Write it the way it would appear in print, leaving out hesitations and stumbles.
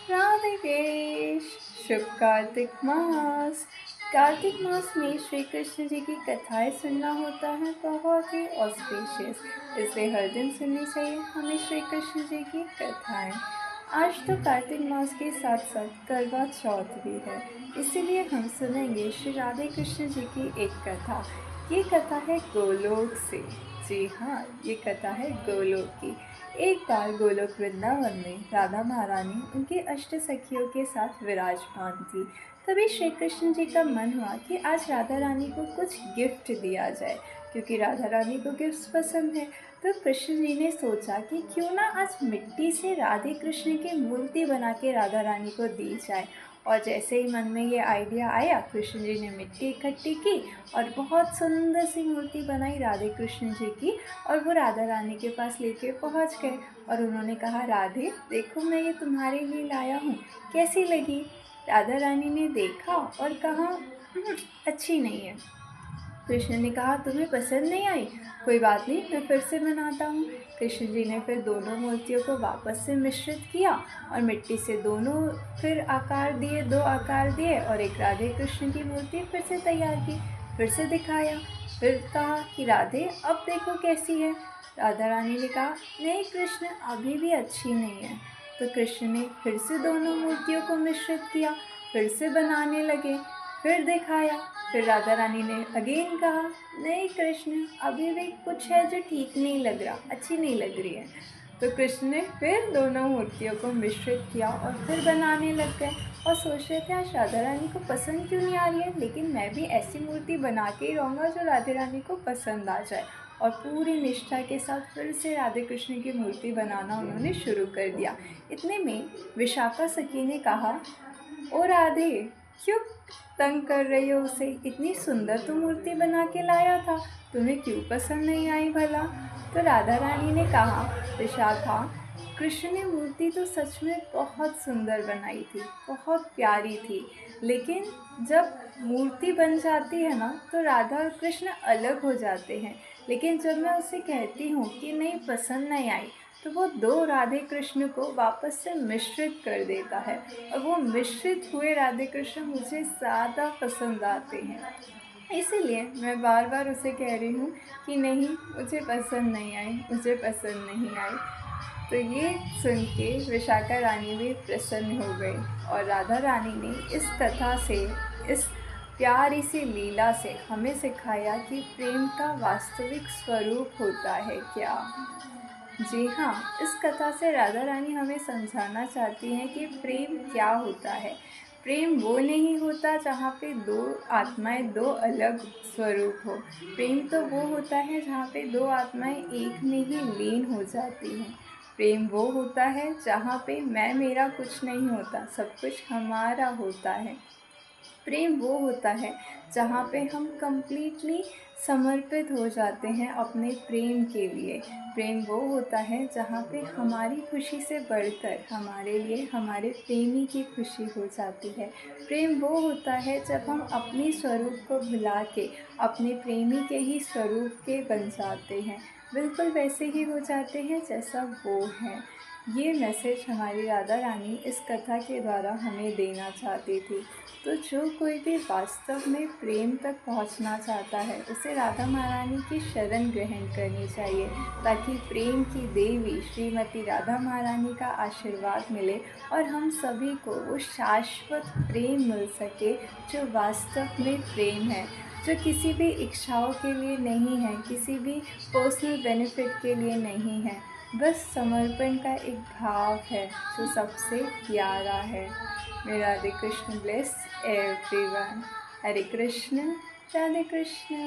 राधे शुभ कार्तिक मास में श्री कृष्ण जी की कथाएं सुनना होता है बहुत ही ऑस्पिशियस, इसलिए हर दिन सुननी चाहिए हमें श्री कृष्ण जी की कथाएं। आज तो कार्तिक मास के साथ साथ करवा चौथ भी है, इसीलिए हम सुनेंगे श्री राधे कृष्ण जी की एक कथा। ये कथा है गोलोक से। जी हाँ, ये कथा है गोलोक की। एक बार गोलोक वृंदावन में राधा महारानी उनके अष्ट सखियों के साथ विराजमान थी। तभी श्री कृष्ण जी का मन हुआ कि आज राधा रानी को कुछ गिफ्ट दिया जाए, क्योंकि राधा रानी को गिफ्ट्स पसंद है। तो कृष्ण जी ने सोचा कि क्यों ना आज मिट्टी से राधे कृष्ण की मूर्ति बना के राधा रानी को दी जाए। और जैसे ही मन में ये आइडिया आया, कृष्ण जी ने मिट्टी इकट्ठी की और बहुत सुंदर सी मूर्ति बनाई राधे कृष्ण जी की, और वो राधा रानी के पास लेके पहुंच गए। और उन्होंने कहा, राधे देखो, मैं ये तुम्हारे लिए लाया हूँ, कैसी लगी?" राधा रानी ने देखा और कहा, अच्छी नहीं है।" कृष्ण ने कहा, तुम्हें पसंद नहीं आई? कोई बात नहीं, मैं फिर से बनाता हूँ। कृष्ण जी ने फिर दोनों मूर्तियों को वापस से मिश्रित किया और मिट्टी से दोनों फिर आकार दिए, दो आकार दिए, और एक राधे कृष्ण की मूर्ति फिर से तैयार की। फिर से दिखाया, फिर कहा कि राधे अब देखो कैसी है। राधा रानी ने कहा, नहीं कृष्ण, अभी भी अच्छी नहीं है। तो कृष्ण ने फिर से दोनों मूर्तियों को मिश्रित किया, फिर से बनाने लगे, फिर दिखाया। फिर राधा रानी ने अगेन कहा, नहीं कृष्ण, अभी भी कुछ है जो ठीक नहीं लग रहा, अच्छी नहीं लग रही है। तो कृष्ण ने फिर दोनों मूर्तियों को मिश्रित किया और फिर बनाने लग गए, और सोच रहे थे आज राधा रानी को पसंद क्यों नहीं आ रही है, लेकिन मैं भी ऐसी मूर्ति बना के ही रहूँगा जो राधा रानी को पसंद आ जाए। और पूरी निष्ठा के साथ फिर से राधे कृष्ण की मूर्ति बनाना उन्होंने शुरू कर दिया। इतने में विशाखा सखी ने कहा, ओ राधे, क्यों तंग कर रही हो उसे? इतनी सुंदर तो मूर्ति बना के लाया था, तुम्हें क्यों पसंद नहीं आई भला? तो राधा रानी ने कहा, विशाखा, कृष्ण ने मूर्ति तो सच में बहुत सुंदर बनाई थी, बहुत प्यारी थी, लेकिन जब मूर्ति बन जाती है ना तो राधा और कृष्ण अलग हो जाते हैं। लेकिन जब मैं उसे कहती हूँ कि नहीं, पसंद नहीं आई, तो वो दो राधे कृष्ण को वापस से मिश्रित कर देता है, और वो मिश्रित हुए राधे कृष्ण मुझे ज़्यादा पसंद आते हैं। इसीलिए मैं बार बार उसे कह रही हूँ कि नहीं, मुझे पसंद नहीं आई, मुझे पसंद नहीं आई। तो ये सुन के विशाखा रानी भी प्रसन्न हो गई, और राधा रानी ने इस कथा से, इस प्यारी सी लीला से हमें सिखाया कि प्रेम का वास्तविक स्वरूप होता है क्या। जी हाँ, इस कथा से राधा रानी हमें समझाना चाहती हैं कि प्रेम क्या होता है। प्रेम वो नहीं होता जहाँ पे दो आत्माएं, दो अलग स्वरूप हो। प्रेम तो वो होता है जहाँ पे दो आत्माएं एक में ही लीन हो जाती हैं। प्रेम वो होता है जहाँ पे मैं मेरा कुछ नहीं होता, सब कुछ हमारा होता है। प्रेम वो होता है जहाँ पे हम कंप्लीटली समर्पित हो जाते हैं अपने प्रेम के लिए। प्रेम वो होता है जहाँ पे हमारी खुशी से बढ़कर हमारे लिए हमारे प्रेमी की खुशी हो जाती है। प्रेम वो होता है जब हम अपने स्वरूप को भुला के अपने प्रेमी के ही स्वरूप के बन जाते हैं, बिल्कुल वैसे ही हो जाते हैं जैसा वो है। ये मैसेज हमारी राधा रानी इस कथा के द्वारा हमें देना चाहती थी। तो जो कोई भी वास्तव में प्रेम तक पहुंचना चाहता है, उसे राधा महारानी की शरण ग्रहण करनी चाहिए, ताकि प्रेम की देवी श्रीमती राधा महारानी का आशीर्वाद मिले और हम सभी को वो शाश्वत प्रेम मिल सके जो वास्तव में प्रेम है, जो किसी भी इच्छाओं के लिए नहीं है, किसी भी पर्सनल बेनिफिट के लिए नहीं है, बस समर्पण का एक भाव है जो सबसे प्यारा है। May Radhe Krishna bless everyone. Hare Krishna, Radhe Krishna.